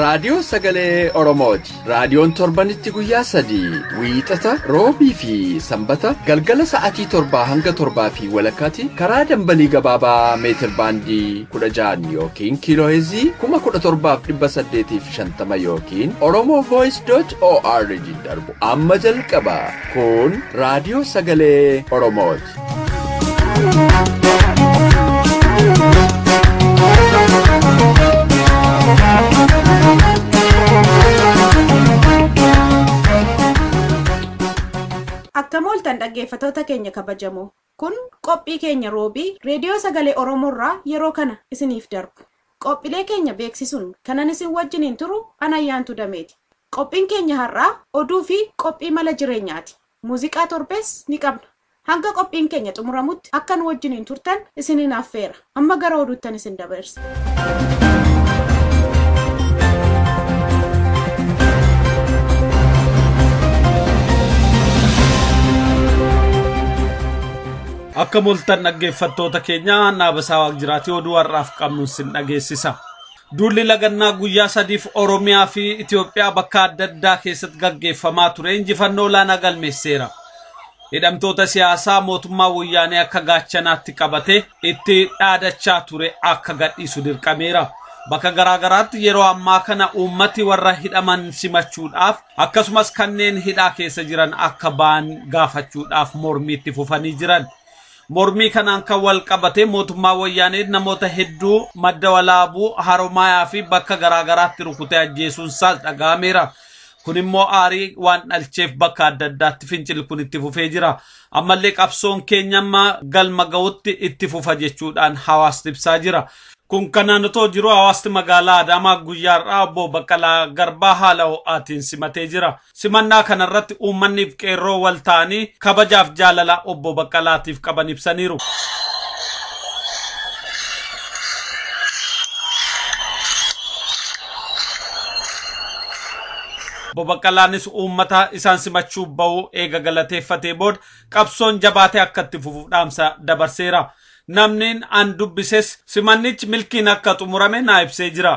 raadiyoo sagalee Oromooti. Raadiyoon torbanitti guyyaa 3 wiixata roobii fi sanbata galgala sa'aatii 7 hanga 7 fi walakkaatti karaa dambalii gabaabaa meetir baandii 16 yookiin kiilooheezii 17,850 yookiin oromovoice.org darbu amma jalqaba. Kun raadiyoo sagalee Oromooti. Akka mooltan dhaggeeffatoota keenya kabajamoo kun qophii keenya roobii reediyoo sagalee Oromoorraa yeroo kana isiniif darbu. Qophiilee keenya beeksisuun kanan isin wajjiniin turu Anayyaantu Dameeti. Qophiin keenya har'aa oduu fi qophii mala jireenyaati. Muuziqaa torbees ni qabna. Hanga qophiin keenya xumuramutti akka nu wajjiniin turtan isiniin affeera. Amma gara oduuttan isin dabarsa. Akka mooltan dhaggeeffattoota keenya naabasaa waaqjiraatii oduu har'aaf qabnu sin dhageessisa. Duulli lagannaa guyyaa 3f Oromiyaa fi Itoophiyaa bakka adda addaa keessatti gaggeeffamaa ture injifannoo olaanaa galmeesseera. Hidhamtoota siyaasaa mootummaa wayyaanee akka gaachanaatti qabate itti dhaadachaa ture akka gadhiisu dirqameera. Bakka garaagaraatti yeroo ammaa kana uummati warra hidhaman simachuudhaaf akkasumas kanneen hidhaa keessa jiran akka ba'an gaafachuudhaaf mormiitti fufanii jiran. Mormii kanaan kan wal qabate mootummaa wayyaanee namoota hedduu madda walaabuu Haromaayaa fi bakka garaagaraatti rukutee ajjeesuun isaas dhaga'ameera. Kun immoo aarii waan dhalcheef bakka adda addaatti fincilli kun itti fufee jira. Ammallee qabsoon keenya galma ga'utti itti fufa jechuudhaan hawaasni ibsaa jira. Kun kanaan otoo jiru hawaasni magaalaa Adaamaa guyyaarraa obbo Baqqalaa Garbaa haala ho'aatiin simatee jira. Simannaa kanarratti uummanniif qeerroo wal ta'anii kabajaaf jaalala obbo Baqqalaatiif qaban ibsaniiru. Obbo Baqqalaanis uummata isaan simachuuf ba'uu eega galateeffatee booda qabsoon jabaatee akka itti fufuuf dhaamsa dabarseera. Namnin an dubbises simannichi milkiin akka xumurame naa ibsee jira.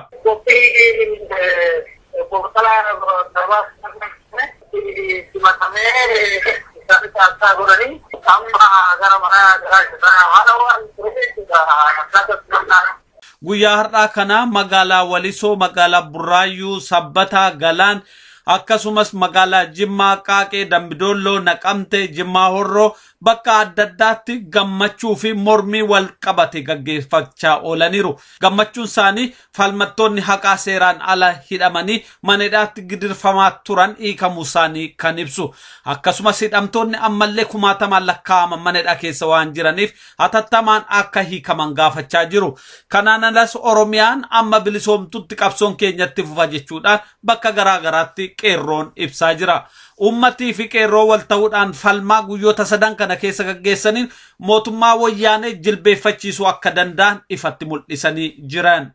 Guyyaa har'aa kana magaalaa Walisoo, magaalaa Burraayyuu, Sabbataa, Galaan akkasumas magaalaa Jimmaa, Qaaqee, Dambidolloo, Naqamtee, Jimmaa Horroo bakka adda addaatti gammachuu fi mormii wal qabate gaggeeffachaa oolaniiru. Gammachuun isaanii falmattoonni haqaa seeraan ala hidhamanii manedhaatti gidirfamaa turan hiikamuu isaanii kan ibsu. Akkasumas hidhamtoonni ammallee kumaatamaan lakkaa'aman manedhaa keessa waan jiraniif hatattamaan akka hiikaman gaafachaa jiru. Kanaan alas Oromiyaan amma bilisoomtutti qabsoon keenyatti fufa jechuudhaan bakka garaagaraatti qeerroon ibsaa jira. Uummatii fi qeerroo wal ta'uudhaan falmaa guyyoota 3 kana keessa gaggeessaniin mootummaa wayyaanee jilbeeffachiisuu akka danda'an ifatti mul'isanii jiran.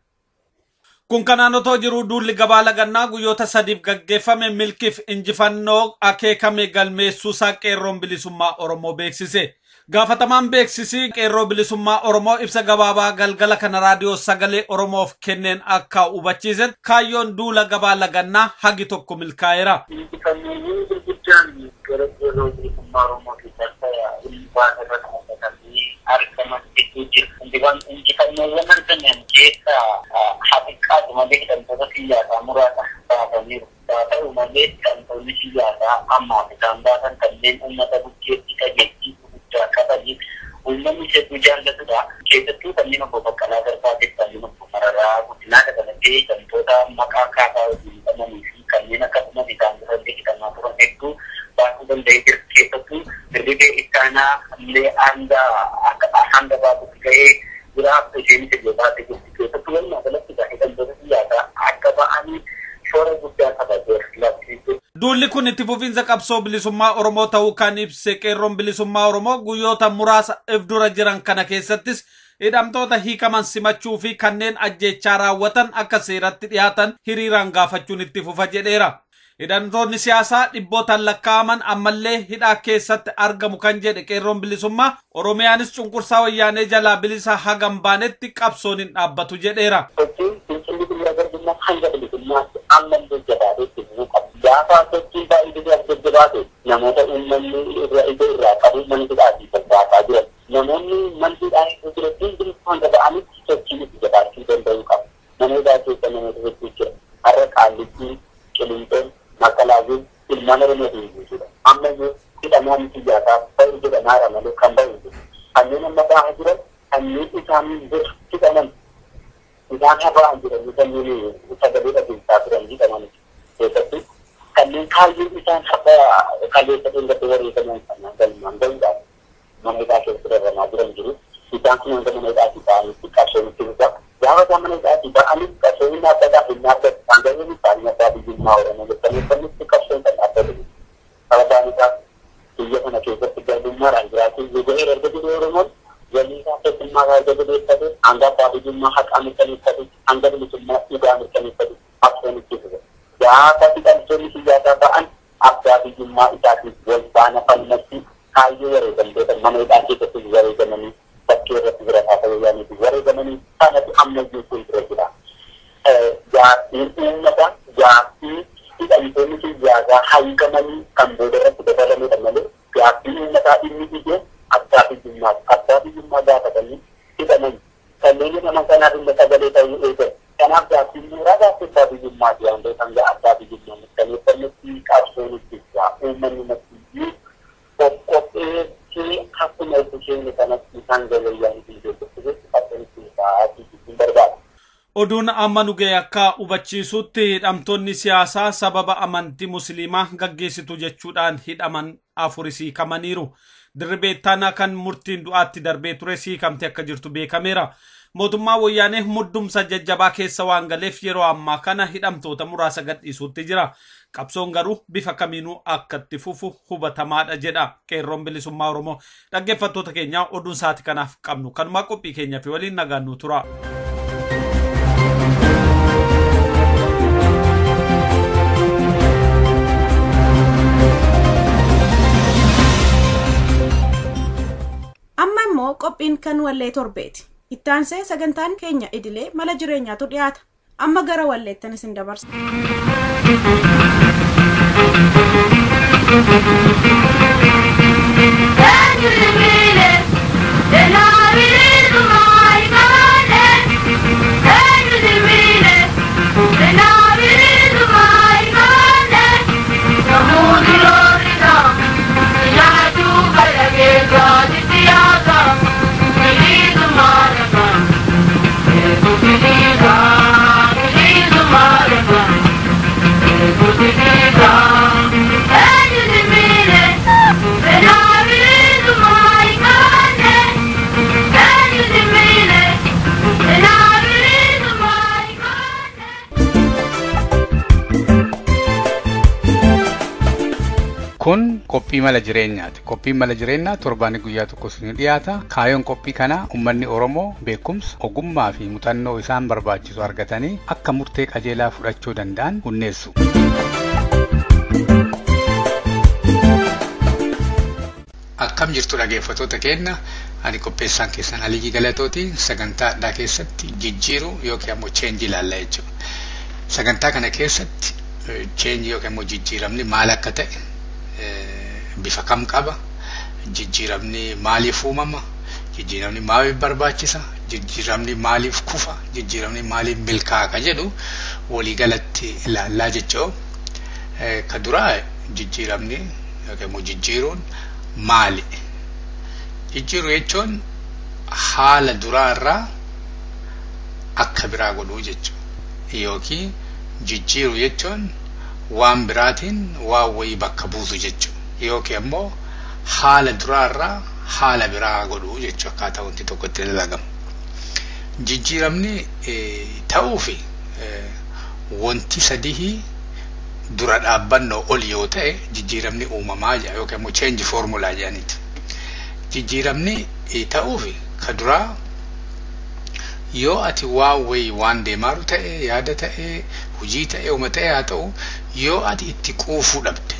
Kun kanaan otoo jiru duulli gabaa lagannaa guyyoota 3f gaggeeffame milkiif injifannoo akeekame galmeessuusaa qeerroon bilisummaa Oromoo beeksise. Gaafatamaan beeksisii qeerroo bilisummaa Oromoo ibsa gabaabaa galgala kana raadiyoo sagalee Oromoof kenneen akka hubachiisan kaayyoon duula gabaa lagannaa hagi tokko milkaa'eera. Uummanni hedduu jaallatudha. Keessattuu kanneen obbo Baqqalaa Garbaa jedhaman obbo Mararaa Guddinaa dabalatee wantoota maqaa kaasaa hojii hidhamanii fi kanneen akkasumas isaan duratti hidhamaa turan hedduu baasuu danda'ee jira. Keessattuu dirribee ittaanaa illee hanga baasutti ga'ee jiraaf isheen tajaajilaatti jirti. Keessattuu walumaa galatti hidhamtoota siyaasaa akka ba'anii shoora guddaa taphateera. Duulli kun itti fufiinsa qabsoo bilisummaa Oromoo ta'uu kan ibse qeerroon bilisummaa Oromoo guyyoota muraasa dura jiran kana keessattis hidhamtoota hiikaman simachuu fi kanneen ajjeechaa raawwatan akka seeratti dhiyaatan hiriiraan gaafachuun itti fufa jedheera. Hidhamtoonni siyaasaa dhibbootaan lakkaa'aman ammallee hidhaa keessatti argamu kan jedhe qeerroon bilisummaa Oromiyaanis cunqursaa wayyaanee jalaa bilisa hagam baanetti qabsoon hin dhaabbatu jedheera. amman jajjabaatee itti qabu. Gaafa sochii baay'ee jajjabaate namoota uummanni irraa qabu mana hidhaatii tattaafataa jiran. Namoonni mana hidhaa jireenya hanga ba'anitti sochii itti jabaachuu danda'uu qabu. Mana hidhaa keessa namoota hedduu jira. Har'a Qaallitti, Qiliinxoon, Makalaawiin ilmaan Oromoo jechuudha. Amma iyyuu hidhamaan siyaasaa baay'ee jedhamaadha malee kan baay'ee kanneen amma ba'aa jiran kanneen isaanii hidhaman isaan har'aan jiranii kanneen sagalee dhageessaa turan hidhaman keessatti kanneen kaayyoon isaan kaleessa dhungatti wareegaman kanneen galmaan gahuudhaan mana hidhaa keessa darbamaa jiran jiru. Isaan kun hanga mana hidhaatii ba'anitti qabsoon itti dhufa. Gaafa isaan mana hidhaatii ba'anis qabsoon inni addataa hin dhaabbatu. Hangayyoon isaanii abbaa biyyummaa Oromoo jettanitti qabsoon kan dhaabbatu. Sababaan isaa biyya kana keessatti garbummaadhaan jiraachuun gahee erga jiru Oromoon walii isaa keessummaa erga jabeeffate hanga abbaa biyyummaa haqaa mirkaneeffate hanga bilisummaa dhugaa mirkaneeffate qabsoon itti dhufa. Gaafa hidhamtoonni siyaasaa ba'an abbaa biyyummaa isaatiif wal faana falmatti kaayyoo wareegamtoota mana hidhaa keessatti wareegamanii bakkee irratti birataa fayyadaaniif wareegamanii kanatti ammayyuu fuuldura jira. Jaartiin uummataa jaartii hidhamtoonni siyaasaa hayyikamanii kan booda irratti dabalamedha malee jaartiin uummataa inni ijee abbaa biyyummaa gaafatanii hidhaman kanneen hidhaman kanaaf illee sagalee ta'uu eegan. Kanaaf jaartiin mooraa gaafa abbaa biyyummaa jedhamtee kan abbaa biyyummaa mirkaneeffannetti qabsoon itti jira. Uummanni natti qoqqopheetti akkuma itti keenya kanatti isaan galayyaan itti jechuudha. Qabsoon itti ta'aatii ittiin barbaada. Oduun amma nu ga'e akka hubachiisutti hidhamtoonni siyaasaa sababa amantii musliimaa gaggeessitu jechuudhaan hidhaman 4 hiikamaniiru. Dirribee Ittaanaa kan murtiin du'aatti darbee ture hiikamte akka jirtu beekameera. Mootummaa wayyaanee muddumsa jajjabaa keessa waan galeef yeroo ammaa kana hidhamtoota muraasa gadhiisuutti jira. Qabsoon garuu bifa kamiinuu akka itti fufu hubatamaadha jedha qeerroon bilisummaa Oromoo. Dhaggeeffattoota keenya oduun sa'aatii kanaaf qabnu kanumaa qophii keenyaa fi waliin nagaannu tura. Amma immoo qophiin kan wallee torbeeti. Ittaansee sagantaan keenya idilee mala jireenyaatu dhiyaata. Amma gara walleettan isin dabarsa. Kun qophii mala jireenyaati. Qophiin mala jireenyaa torbaanii guyyaa tokko isin dhiyaata. Kaayyoon qophii kana uummanni Oromoo beekumsa, ogummaa fi muuxannoo isaan barbaachisu argatanii akka murtee qajeelaa fudhachuu danda'an hundeessu. Akkam jirtu dhaggeeffattoota keenya, ani qopheessaan keessan Aliyyi Galatooti. Sagantaa addaa keessatti jijjiiruu yookiin ammoo cheenjii ilaalla jechuudha. Sagantaa kana keessatti cheenjii yookiin ammoo jijjiiramni maal akka ta'e bifa kam qaba, jijjiiramni maaliif uumama, jijjiiramni maaliif barbaachisa, jijjiiramni maaliif kufa, jijjiiramni maaliif milkaa'a jedhu waliigalatti ilaallaa jechuudha. Ka duraa jijjiiramni yookiin immoo jijjiiruun maali? Jijjiiruu jechuun haala duraa irraa akka biraa godhuu jechuudha. Yookiin jijjiiruu jechuun waan biraatiin waan wayii bakka buusu jechuudha. Yookiin immoo haala duraa irraa haala biraa godhuu jechuudha akkaataa wanti tokko itti dalagamu. Jijjiiramni ta'uufi wanti sadii dura dhaabbannoo ol yoo ta'e jijjiiramni uumamaa jira yookiin immoo change formula jedhaniiti. Jijjiiramni ta'uufi ka duraa yoo ati waan deemaaru ta'e yaada ta'e hojii ta'e uuma ta'e haa ta'u yoo ati itti quufuu dhabde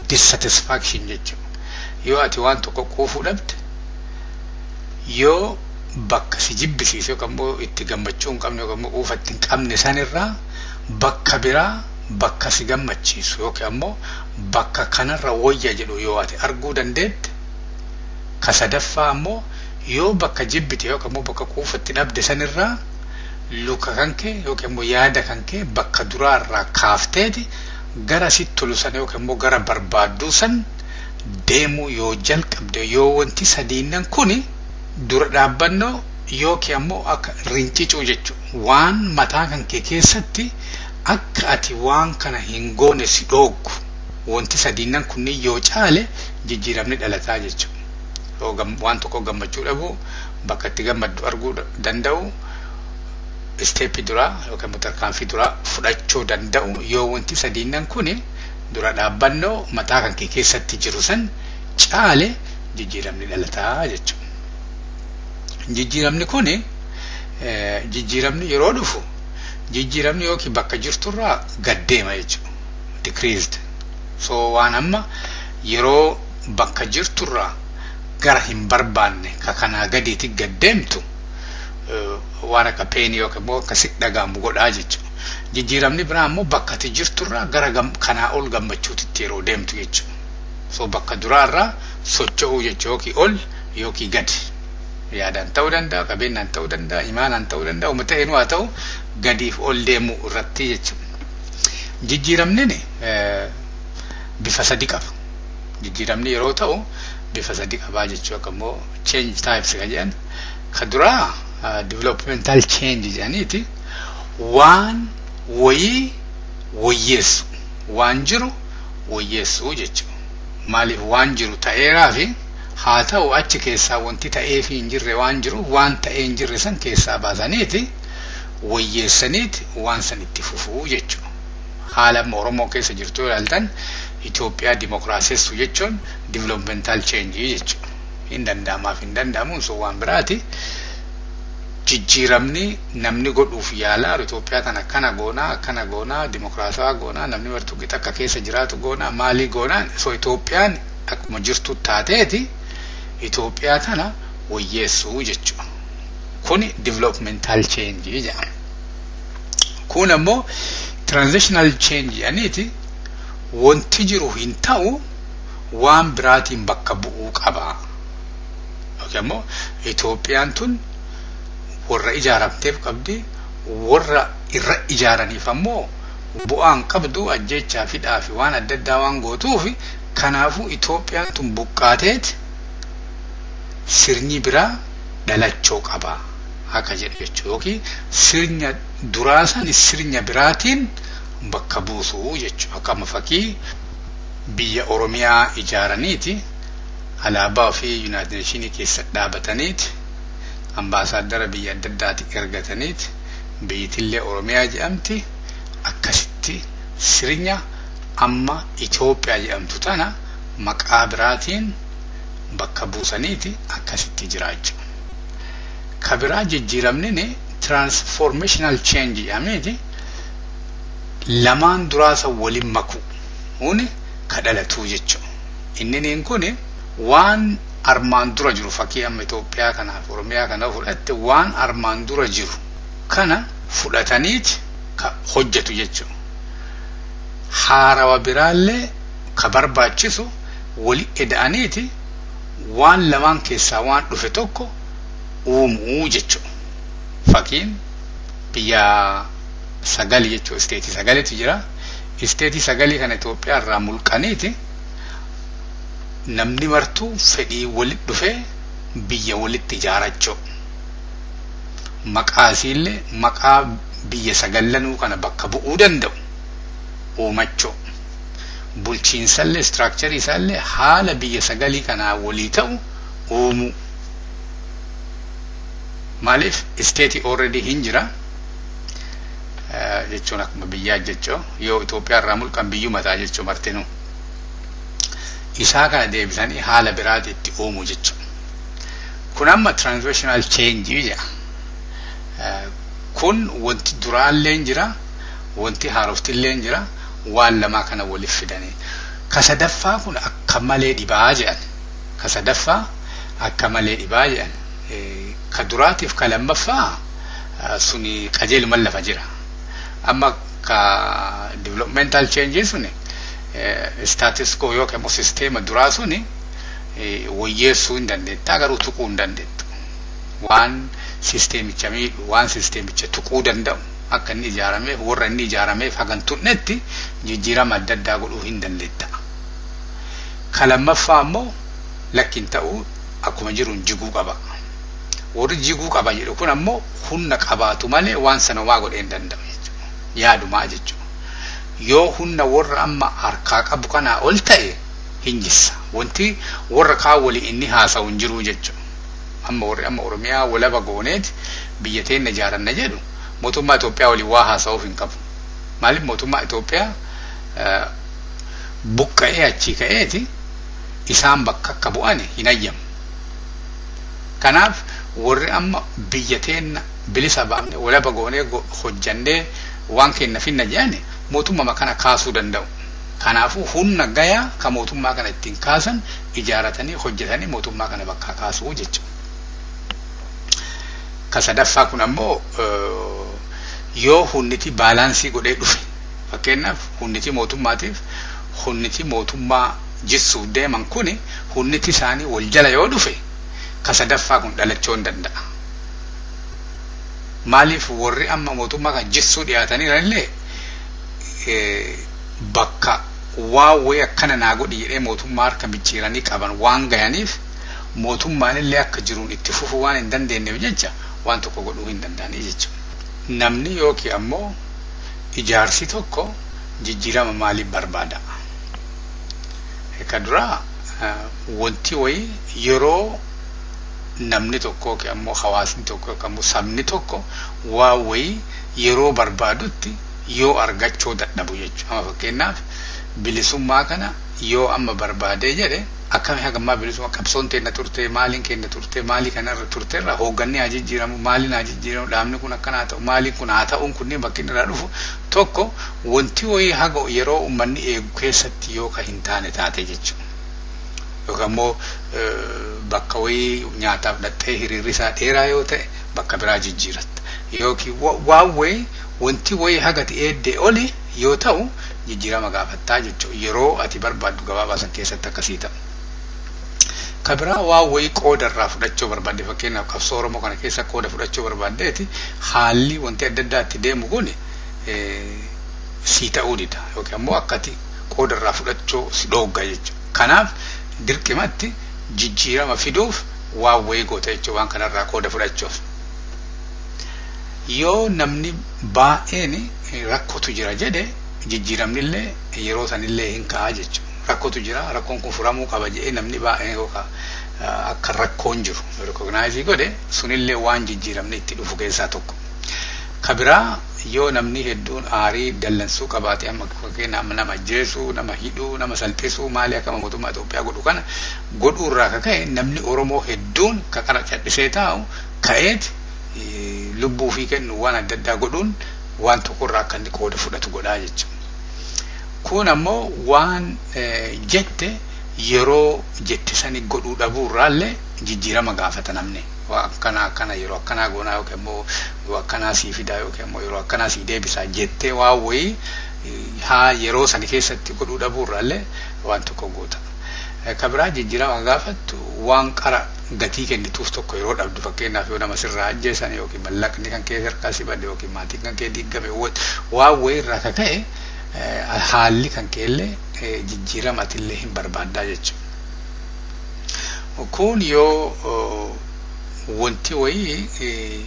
dissatisfaction jechuudha. Yoo ati waan tokko quufuu dhabde yoo bakka si jibbisiise yookaan immoo itti gammachuu hin qabne yookaan immoo quufa itti hin qabne sanirraa bakka biraa bakka si gammachiisu yookiin ammoo bakka kanarra wayya jedhu yoo ati arguu dandeette ka sadaffaa ammoo yoo bakka jibbite yookiin ammoo bakka quufatti dhabde sanirraa luka kankee yookiin ammoo yaada kankee bakka duraarraa kaafteeti gara sitti tolu san yookiin ammoo gara barbaadduu san deemuu yoo jalqabde yoo wanti sadiinnan kuni dura dhaabbannoo yookiin ammoo akka rincicuu jechuudha waan mataa kankee keessatti akka ati waan kana hin goone si dhooggu wanti sadiinnan kunniin yoo caale jijjiiramni dhalataa jechuudha. Waan tokko gammachuu dhabu bakka itti gammaddu arguu danda'u isteeppii duraa yookiin tarkaanfii duraa fudhachuu danda'u yoo wanti sadiinnan kuni dura dhaabbannoo mataa kankee keessatti jiru san caale jijjiiramni dhalataa jechuudha. Jijjiiramni kuni jijjiiramni yeroo dhufu jijjiiramni yookiin bakka jirturraa gaddeema jechuudha. Decreased. So waan amma yeroo bakka jirturraa gara hin barbaanne ka kanaa gadiitti gaddeemtu waan akka peenii yookiin immoo akka si dhagaamu godhaa jechuudha. Jijjiiramni biraa immoo bakka ati jirturraa gara kanaa ol gammachuutitti yeroo deemtu jechuudha. So bakka duraarraa socho'uu jechuudha yookiin ol yookiin gadi. Yaadaan ta'uu danda'a, qabeenyaan ta'uu danda'a, imaanaan ta'uu danda'a, uummata eenyu haa ta'u gadiif ol deemuu irratti jechuudha. Jijjiiramni bifa sadi qaba. Jijjiiramni yeroo ta'u bifa sadi qabaa jechuudha. Akkammoo change types kan jedhan ka duraa developmental change jedhaniiti waan wayii wayyeessu waan jiru wayyeessu jechuudha. Maaliif waan jiru ta'eeraa fi haa ta'u achi keessaa wanti ta'ee fi hin jirre waan jiru waan ta'ee hin jirre san keessaa baasaniiti wayyeessaniiti waan san itti fufuu jechuudha. Haala Oromoo keessa jirtu ilaaltan Itoophiyaa dimokiraasessu jechuun developmental change jechuudha. Hin danda'amaaf hin danda'amuun sun waan biraati. Jijjiiramni namni godhuuf yaalaa Itoophiyaa kana akkana goonaa dimokiraasaa goonaa namni martuu qixa akka keessa jiraatu goonaa maalii goonaa so Itoophiyaan akkuma jirtu taateeti Itoophiyaa kana wayyeessuu jechuudha. Kuni developmental change jedhama. Kun ammoo transitional change jedhaniiti wanti jiru hin ta'u waan biraatiin bakka bu'uu qaba. Yookiin ammoo Itoophiyaan tun warra ijaaramteef qabdi warra irra ijaaraniif ammoo bu'aan qabdu ajjechaa fidhaa fi waan adda addaa waan gootuufi kanaafuu Itoophiyaan tun buqqaateet sirni biraa dhalachuu qaba akka jedhu jechuudha. Yookiin sirna duraa san sirna biraatiin bakka buusuu jechuudha. Akkuma fakkii biyya Oromiyaa ijaaraniiti alaabaa fi United Nations keessa dhaabataniiti ambaasaadara biyya adda addaati ergataniiti biyyittillee Oromiyaa jedhamti akkasitti sirna amma Itoophiyaa jedhamtu tana maqaa biraatiin bakka buusaniiti akkasitti jiraachuu. Ka biraa jijjiiramni transformational change jedhameeti lamaan duraasa waliin makuu uni ka dhalatuu jechuudha. Inni kun waan armaan dura jiru fakkii amma Itoophiyaa kanaaf Oromiyaa kana fudhatte waan armaan dura jiru kana fudhataniiti ka hojjetu jechuudha. Haarawa biraallee ka barbaachisu wali eda'aniiti waan lamaan keessaa waan dhufe tokko uumuu jechuudha. Fakkiin biyya sagali jechuudha isteetii sagalitu jira. Isteetii sagalii kana Itoophiyaa irraa mulqaniiti namni martuu fedhii walitti dhufee biyya walitti ijaarachuu. Maqaa isiillee maqaa biyya sagallanuu kana bakka bu'uu danda'u uumachuu. Bulchiinsallee structure isaallee haala biyya sagalii kanaa walii ta'u uumuu. Maaliif isteetii already hin jira jechuun akkuma biyyaa jechuun yoo Itoophiyaa irraa mulqan biyyuu mataa jechuun martinuu. Isaa kana deebisanii haala biraatitti uumuu jechuudha. Kun amma transitional change jedha. Kun wanti duraallee jira, wanti haaroftillee jira, waan lamaa kana waliif fidanii. Ka sadaffaa kun akka malee dhibaa jedhan. Ka sadaffaa akka malee dhibaa jedhan. Ka duraatiif ka lammaffaa suni qajeeluma lafa jira. Amma ka developmental changes suni status quo yookaan sisteema duraa suni wayyeessuu hin dandeetta garuu tuquu hin dandeettu waan sisteemicha miidhu waan sisteemicha tuquu danda'u akka inni ijaarameef warra inni ijaarameef hagan tunnetti jijjiirama adda addaa godhuu hin dandeetta. Kalammaffaa immoo lakkin ta'uu akkuma jiruun jiguu qaba. Warri jiguu qaba jedhu kun ammoo humna qabaatu malee waan sanomaa godhee hin danda'u jechuudha. Yaadumaa jechuudha. Yoo humna warra amma harkaa qabu kanaa ol ta'e hin jissa. Wanti warra kaa walii inni haasa'u hin jiru jechuudha. Amma warri amma Oromiyaa walaba gooneeti biyya teenya ijaaranna jedhu mootummaa Itoophiyaa walii waa haasa'uuf hin qabu. Maaliif mootummaa Itoophiyaa buqqa'ee achii ka'eeti isaan bakka akka bu'an hin ayyamu. Kanaaf warri amma biyya teenya bilisa baafne walaba goonee hojjannee waan kenna finna jedhani mootummaa kana kaasuu danda'u. Kanaafuu humna gayaa ka mootummaa kana ittiin kaasan ijaaratanii hojjetanii mootummaa kana bakka kaasuu jechuudha. Ka sadaffaa kun ammoo yoo hunniti baalaansii godhee dhufe fakkeenyaaf hunniti mootummaatiif hunniti mootummaa jissuuf deeman kuni hunniti isaanii wal jala yoo dhufe ka sadaffaa kun dhalachuu hin danda'a. Maaliif warri amma mootummaa kan jissuu dhiyaataniirallee bakka waawwee akkana naa godhi jedhee mootummaa harka micciiranii qaban waan gayaniif mootummaan illee akka jiruun itti fufuu waan hin dandeenyeef jecha waan tokko godhuu hin danda'anii jechuudha. Namni yookiin ammoo ijaarsi tokko jijjiirama maaliif barbaada? Ka duraa wanti wayii yeroo namni tokko yookiin ammoo hawaasni tokko yookiin ammoo sabni tokko waa wayii yeroo barbaadutti yoo argachuu dadhabu jechuudha. Fakkeenyaaf bilisummaa kana yoo amma barbaadee jedhe akkami hagammaa bilisummaa qabsoon teenna turte maaliin kenna turte maalii kanarra turteerra hoogganni haa jijjiiramu maaliin haa jijjiiramu dhaabni kun akkana haa ta'u maaliin kun haa ta'uun kunniin bakki inni irraa dhufu tokko wanti wayii haga yeroo uummanni eegu keessatti yoo ka hin taane taate jechuudha. Yookaan immoo bakka wayii nyaataaf dhattee hiriirri isaa dheeraa yoo ta'e bakka biraa jijjiiratta. Yookiin waan wayii wanti wayii haga eeddee oli yoo ta'u jijjiirama gaafattaa jechuudha. Yeroo ati barbaaddu gabaabaa san keessatti akkasii ta'u. Ka biraa waan wayii qooda irraa fudhachuu barbaadde fakkeenyaaf qabsoo Oromoo kana keessa qooda fudhachuu barbaaddeeti haalli wanti adda addaatti deemu kun sii ta'uu dida yookiin ammoo akkati qooda irraa fudhachuu si dhoogga jechuudha. Kanaaf dirqimatti jijjiirama fiduuf waan wayii goota jechuudha waan kanarraa qooda fudhachuuf. Yoo namni baay'een rakkootu jira jedhe jijjiiramnillee yeroo sanillee hin ka'a jechuudha. Rakkootu jira rakkoon kun furamuu qaba jedhee namni baay'een yookaan akka rakkoon jiru rikognaayizii godhe sunillee waan jijjiiramne itti dhufu keessaa tokko. Ka biraa yoo namni hedduun aarii dallansuu qabaate amma fakkeenyaaf nama ajjeesuu nama hidhuu nama salphisuu maali akka mootummaa Itoophiyaa godhu kana godhuu irraa ka'e namni Oromoo hedduun ka qara cadhisee taa'u ka'eet lubbuu fi kennu waan adda addaa godhuun waan tokko irraa akka inni qooda fudhatu godhaa jechuudha. Kun ammoo waan jette yeroo jette sani godhuu dhabuu irraallee jijjiirama gaafata namni. Akkana yeroo akkanaa goonaa yookiin immoo yoo akkanaa sii fidaa yookiin immoo yeroo akkanaa sii deebisaa jettee waa wayii haa yeroo sani keessatti godhuu dhabuu irraallee waan tokko goota. Ka biraa jijjiirama gaafattu waan qara gatii kennituuf tokko yeroo dhabdu fakkeenyaaf yoo nama sirraa ajjeesan yookiin mallaqni kan kee harkaa si bade yookiin maatiin kan kee diigame waa wayii irraa ka ka'e haalli kan keellee jijjiirama atillee hin barbaaddaa jechuudha. Kun yoo wanti wayii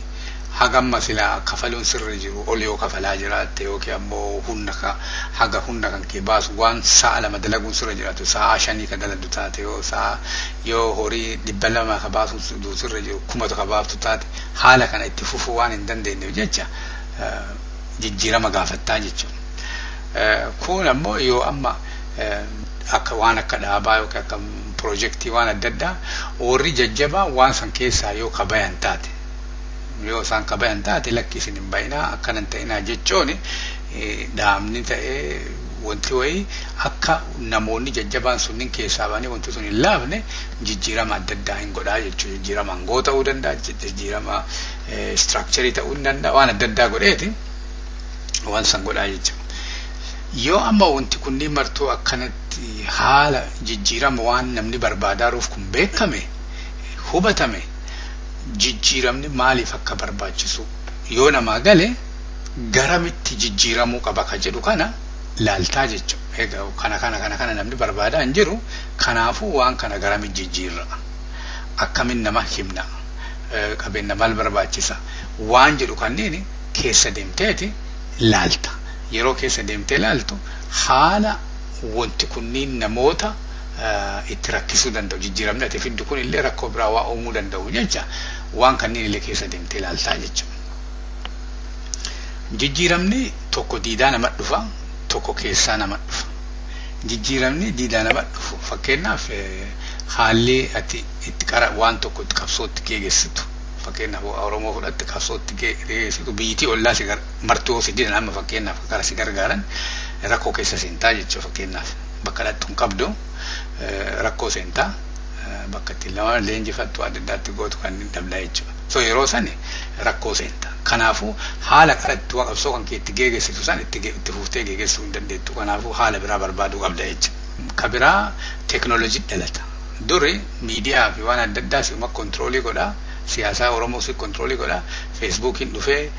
hagamma silaa kafaluun sirra jiru ol yoo kafalaa jiraatte yookiin ammoo haga hunda kan kee baasu waan sa'a lama dalaguun sirra jiraatu sa'a 5 ka dalagdu taate yoo horii 200 ka baasu sirra jiru 1000 ka baaftu taate haala kana itti fufuu waan hin dandeenyeef jecha jijjiirama gaafattaa jechuudha. Kun ammoo yoo amma akka waan akka dhaabaa yookiin akka projektii waan adda addaa warri jajjabaa waan san keessaa yoo kabayan taate yoo isaan kabayan taate lakkisin hin bayinaa akkanan ta'inaa jechuun dhaabni ta'ee wanti wayii akka namoonni jajjabaan sunniin keessaa ba'anii wanti sun hin laafne jijjiirama adda addaa hin godhaa jechuudha. Jijjiirama hangoo ta'uu danda'a, jijjiirama istiraakcharii ta'uu hin danda'a waan adda addaa godheeti waan san godhaa jechuudha. Yoo amma wanti kunniin martuu akkanatti haala jijjiirama waan namni barbaaduuf kun beekame hubatame jijjiiramni maaliif akka barbaachisu yoo namaa gale garamitti jijjiiramuu qaba ka jedhu kana laaltaa jechuudha. Egaa kana namni barbaadaa hin jiru kanaafuu waan kana garamitti jijjiirra akkamiin nama himna qabeenya maal barbaachisa waan jedhu kanneen keessa deemteeti laalta. Yeroo keessa deemtee laaltu haala wanti kunniin namoota itti rakkisuu danda'u jijjiiramni ati fiddu kun illee rakkoo biraa waa uumuu danda'u jecha waan kanneen illee keessa deemtee laaltaa jechuudha. Jijjiiramni tokko diidaa nama dhufa tokko keessaa nama dhufa. Jijjiiramni diidaa nama dhufu fakkeenyaaf haalli ati itti qara waan tokko itti qabsootti geessitu. Fakkeenyaaf Oromoo fudhatte qabsootti geessitu biyyittii ollaa si martuu si didan amma fakkeenyaaf gara si gargaaran rakkoo keessa seentaa jechuudha. Fakkeenyaaf bakka dhattu hin qabdu rakkoo seentaa bakka itti lama leenjifattu adda addaatti gootu kan dabla jechuudha. So yeroo sani rakkoo seentaa. Kanaafuu haala qaratti waan qabsoo kan keetti geessitu san itti fuuftee geessuu hin dandeettu. Kanaafuu haala biraa barbaaduu qabda jechuudha. Ka biraa teekinooloojii dhalata. Duri miidiyaa fi waan adda addaa si'uma kontiroolii godhaa. Siyaasaa Oromoo si kontiroolii godhaa. Feesbuukiin dhufee,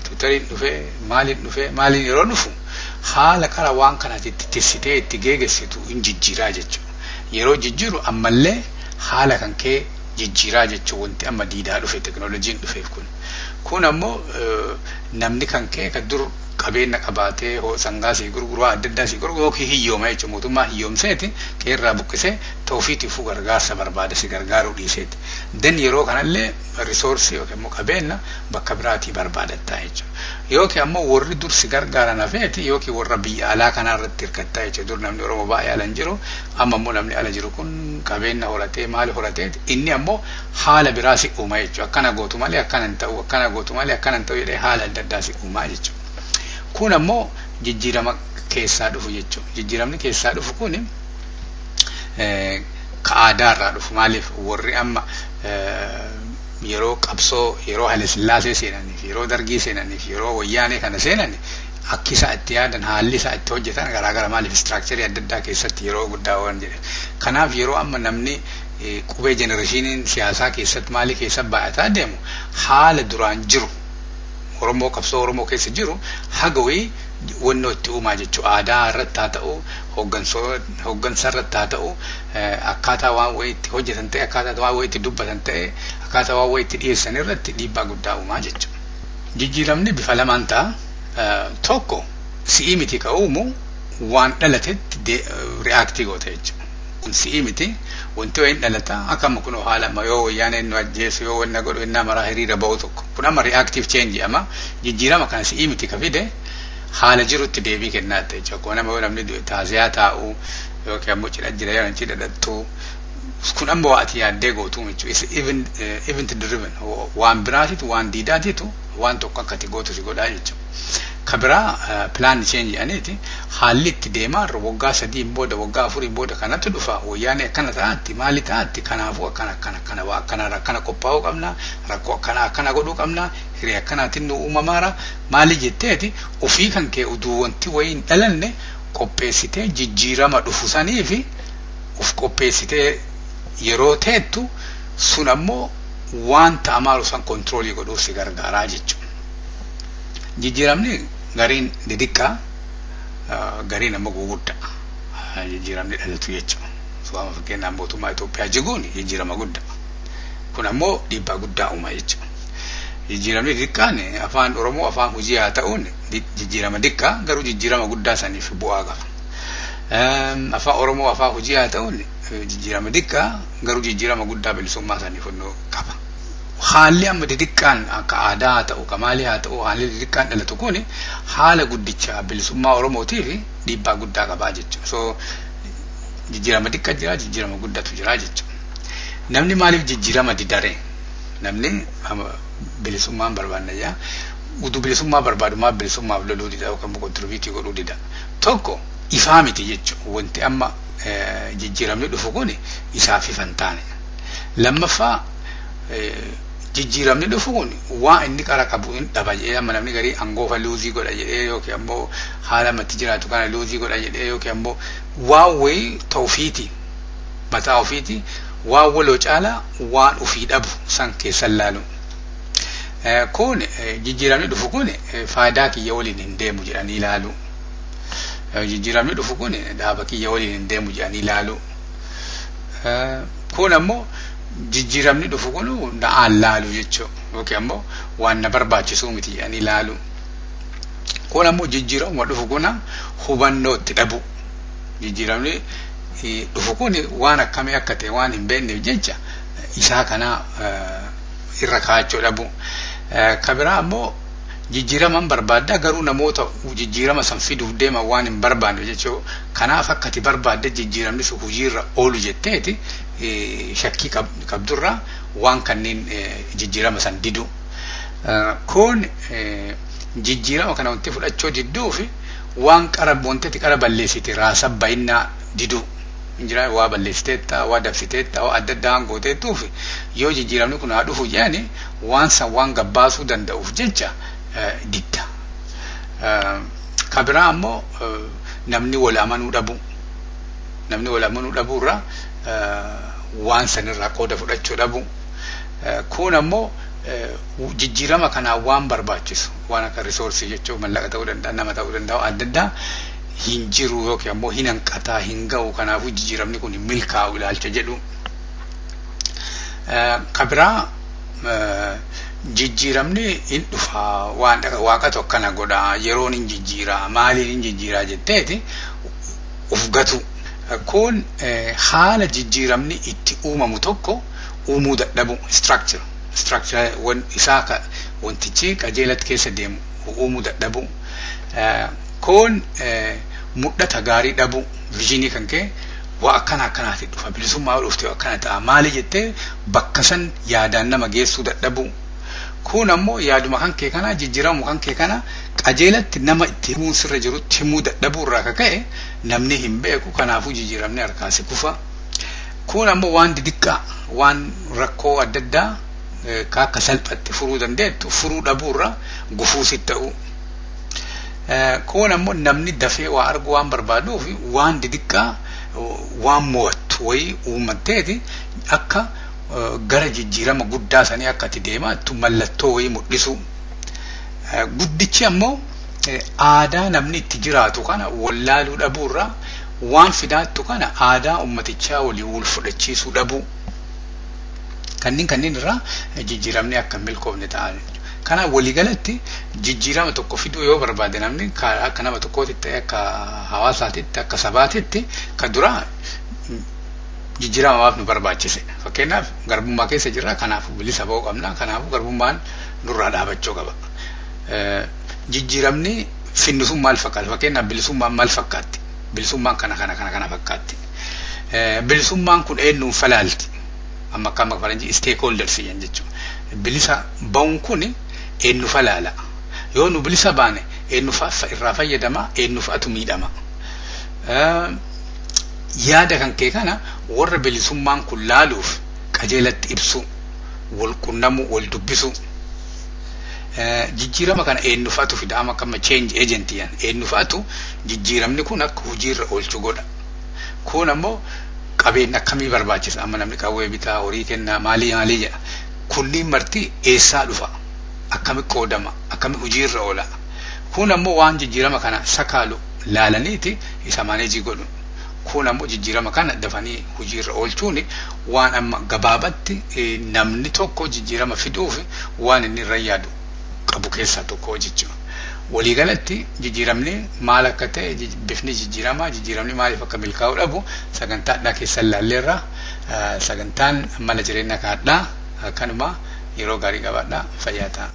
Tiwutariin dhufee, maaliin yeroo dhufu haala qara waan kanaatti itti tissitee itti geessitu hin jijjiiraa jechuudha. Yeroo jijjiiru ammallee haala kan kee jijjiiraa jechuudha wanti amma diidaa dhufe teekinooloojiin dhufeef kun. Kun ammoo namni kan kee kan dur qabeenya qabaatee sangaa si gurguruu adda addaa si gurguruu yookiin hiyyooma jechuudha. Mootummaa hiyyoomseeti keerraa buqqisee toofiitiifuu gargaarsa barbaada si gargaaruu dhiiseeti. Den yeroo kanallee risoorsii yookiin immoo qabeenya bakka biraatii barbaadatta jechuudha. Yookiin ammoo warri dur si gargaaran hafeeti yookiin warra biyya alaa kanarratti hirkattaa jechuudha. Dur namni Oromoo baay'ee ala hin jiru amma immoo namni ala jiru kun qabeenya horatee maali horateeti inni ammoo haala biraa si uuma jechuudha. Akkana gootu malee akkana hin ta'u akkana gootu malee akkana hin ta'u jedhee haala adda addaa si uumaa jechuudha. Kun ammoo jijjiirama keessaa dhufu jechuudha. Jijjiiramni keessaa dhufu kun ka aadaarraa dhufu maaliif warri amma yeroo qabsoo yeroo Haile Sillaasee seenaniif yeroo Dargii seenaniif yeroo Wayyaanee kana seenani akki isaa itti yaadan haalli isaa itti hojjetan garaagara maaliif istiraakcharii adda addaa keessatti yeroo guddaa waan jedhe. Kanaaf yeroo amma namni qubee jenereeshiniin siyaasaa keessatti maalii keessa baay'ataa deemu haala duraan jiru Oromoo qabsoo Oromoo keessa jiru haga wayii wannoo itti uumaa jechuudha. Aadaa irratti haa ta'u hooggansa irratti haa ta'u akkaataa waan wayii itti hojjetan ta'e akkaataa waan wayii itti dubbatan ta'e akkaataa waan wayii itti dhiyeessan irratti dhiibbaa guddaa uumaa jechuudha. Jijjiiramni bifa lamaan ta'a. Tokko si'ii miti ka uumu waan dhalatetti reaaktii goota jechuudha. Si'ii miti wanti wayiin dhalata akkama kun haala amma yoo Wayyaaneen nu ajjeesu yoo wanna godhu innaa maraa hiriira ba'u tokko kun amma reaaktiif cheenji ama jijjiirama kana si'ii miti ka fide haala jirutti deebii kennaa ta'e jechuudha. Kun amma yoo namni taaziyaa taa'u yookiin ammoo cidha jira yoo cidha dhattu kun amma waa ati yaaddee gootu jechuudha. Event driven waan biraatitu waan diidaatitu waan tokko akkati gootu si godhaa jechuudha. Ka biraa plan change aneeti haalli itti deemaa waggaa 3 booda waggaa 4 booda kanatti dhufa Wayyaanee akkana ta'atti maali ta'atti kanaafuu akkana qophaa'uu qabna rakkoo akkana godhuu qabna hiree akkanaatiin nu uumamaara maali jetteeti ofii kan kee uduu wanti wayiin dhalanne qopheessitee jijjiirama dhufu sanii fi of qopheessitee yeroo teettu sun ammoo waan ta'amaaru san kontiroolii godhuuf si gargaaraa jechuudha. Jijjiiramni gariin didiqqaa gariin ammoo guguddaa jijjiiramni dhalatu jechuudha. Su'aama fakkeenyaaf mootummaa Itoophiyaa jiguun jijjiirama guddaa. Kun ammoo dhiibbaa guddaa uuma jechuudha. Jijjiiramni didiqqaan afaan Oromoo afaan hojii haa ta'uun jijjiirama diqqaa garuu jijjiirama guddaa saniif bu'aa qaba. Afaan Oromoo afaan hojii haa ta'uun jijjiirama diqqaa garuu jijjiirama guddaa bilisummaa saniif qaba. Haalli amma didiqqaan akka aadaa haa ta'u kamaalii haa ta'u haalli didiqqaan dhalatu kun haala guddicha bilisummaa Oromootiif dhiibbaa guddaa qabaa jechuudha. So jijjiirama diqqaa jira jijjiirama guddatu jira jechuudha. Namni maaliif jijjiirama didare? Namni bilisummaan barbaannayyaa utuu bilisummaa barbaadu maaf bilisummaaf loluu dida yookaan kontribiitii godhuu dida. Tokko ifaa miti jechuudha. Wanti amma jijjiiramni dhufu kun isaaf ifan taane. Lammaffaa jijjiiramni dhufu kun waan inni qara qabu hin dhaba jedhee amma namni garii angoofa luuzii godha jedhee yookiin ammoo haala matti jiraatu kana luuzii godha jedhee yookiin ammoo waan wayii ta'uufiiti mataa ofiiti waan waloo caalaa waan ofii dhabu san keessan laalu. Kun jijjiiramni dhufu kun faayidaa kiyya waliin hin deemu jedhanii ilaalu. Jijjiiramni dhufu kun dhaaba kiyya waliin hin deemu jedhanii ilaalu. Kun ammoo jijjiiramni dhufu kun na'aan laalu jechuudha yookiin ammoo waan na barbaachisu miti jedhanii ilaalu. Kun ammoo jijjiiramuma dhufu kun hubannoo itti dhabu. Jijjiiramni dhufu kun waan akkamii akka ta'e waan hin beekneef jecha isaa kana irra kaa'achuu dhabu. Kabiraa ammoo jijjiiraman barbaadda garuu namoota jijjiirama san fiduuf deema waan hin barbaanne jechuudha. Kanaaf akka ati barbaadde jijjiiramni sun hojiirra oolu jetteeti shakkii qabdurraa waan kanneen jijjiirama san didu. Kun jijjiirama kana wanti fudhachuu didduufi waan wanti qara balleessite raasa baay'inaa didu. Injira waa balleessiteetta waa dabsiteetta waa adda addaan gooteettuufi yoo jijjiiramni kun haa dhufu jedhani waan san waan gabbaasuu danda'uuf jecha didda. Kabiraa ammoo namni wal amanuu dhabu. Namni wal amanuu dhabuurraa waan sanirraa qooda fudhachuu dhabu. Kun ammoo jijjiirama kanaa waan barbaachisu waan akka risoorsii jechuun mallaqa ta'uu danda'a nama ta'uu danda'a adda addaa hin jiru yookiin ammoo hin hanqataa hin ga'u kanaafuu jijjiiramni kun milkaa'u ilaalcha jedhu. Kabiraa jijjiiramni hin dhufa waan waaqatu akkana godha yeroon hin jijjiiraa maaliin hin jijjiiraa jetteeti uf gatu. Kun haala jijjiiramni itti uumamu tokko uumuu dadhabu structure isaa wantichi qajeelatti keessa deemu uumuu dadhabu. Kun mudhata gaarii dhabu viijinii kan ka'e waa akkanaatti dhufa bilisummaa dhuftee akkana ta'a maali jettee bakka san yaadaan nama geessuu dadhabu. Kun ammoo yaaduma kan kee kana jijjiiramu kan kee kana qajeelatti nama itti himuun sirra jirutti himuu dadhabuurraa ka ka'e namni hin beeku kanaafuu jijjiiramni harkaasi kufa. Kun ammoo waan didiqqaa waan rakkoo adda addaa akka salphatti furuu dandeettu furuu dhabuurraa gufuusit ta'u. Kun ammoo namni dafee waa argu waan barbaaduuf waan didiqqaa waan mo'attu wayii uummatteeti akka gara jijjiirama guddaa sanii akka itti deemaattu mallattoo wayii mul'isu. Guddichi ammoo aadaa namni itti jiraatu kana wallaaluu dhabuurraa waan fidaattu kana aadaa ummatichaa walii wal fudhachiisuu dhabu. Kanneen irraa jijjiiramni akka milkoofne ta'an. Kana waliigalatti jijjiirama tokko fiduu yoo barbaade namni akka nama tokkootti akka hawaasaatitti akka sabaatitti ka dura jijjiiramaaf nu barbaachise. Fakkeenyaaf garbummaa keessa jirra kanaaf bilisa ba'uu qabna kanaaf garbummaan nurraa dhaabachuu qaba. Jijjiiramni finnisuun maal fakkaata? Fakkeenyaaf bilisummaan maal fakkaatti? Bilisummaan kana fakkaatti. Bilisummaan kun eenyuun falaalti? Amma akkama faranjii stakeholders jedhan jechuudha. Bilisa ba'uun kun eenyu falaala. Yoo nu bilisa baane eenyu irraa fayyadama eenyu fa'atu miidhama. Yaada kan kee kana warra bilisummaan kun laaluuf qajeelatti ibsu wal qunnamuu wal dubbisu. Jijjiirama kana eenyu fa'atu fidama akkama change agent yan eenyu fa'atu jijjiiramni kun akka hojiirra oolchu godha. Kun ammoo qabeenya akkamii barbaachisa amma namni qawwee bitaa horii kennaa maalii jedha. Kunniin marti eessaa dhufa akkami qoodama akkami hojiirra oola. Kun ammoo waan jijjiirama kana sakaalu laalaniiti isa maaneejii godhu. Kun ammoo jijjiirama kana dafanii hojiirra oolchuun waan amma gabaabatti namni tokko jijjiirama fiduuf waan inni irra yaadu qabu keessaa tokko jechuudha. Waliigalatti jijjiiramni maal akka ta'e bifni jijjiiramni maaliif akka milkaa'u dhabu sagantaadhaa keessan laalleerra sagantaan mala jireenya kaadhaa kanuma yeroo gaarii qabaadhaa fayyaa ta'a.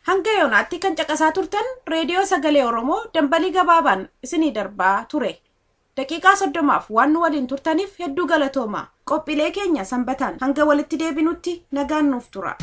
Hanga yoonaatti kan caqasaa turtan reediyoo sagalee Oromoo dambalii gabaabaan isinii darbaa ture. Daqiiqaa 30 waan nu waliin turtaniif hedduu galatooma. Qophiilee keenya sanbataan hanga walitti deebinutti nagaan nuuf tura.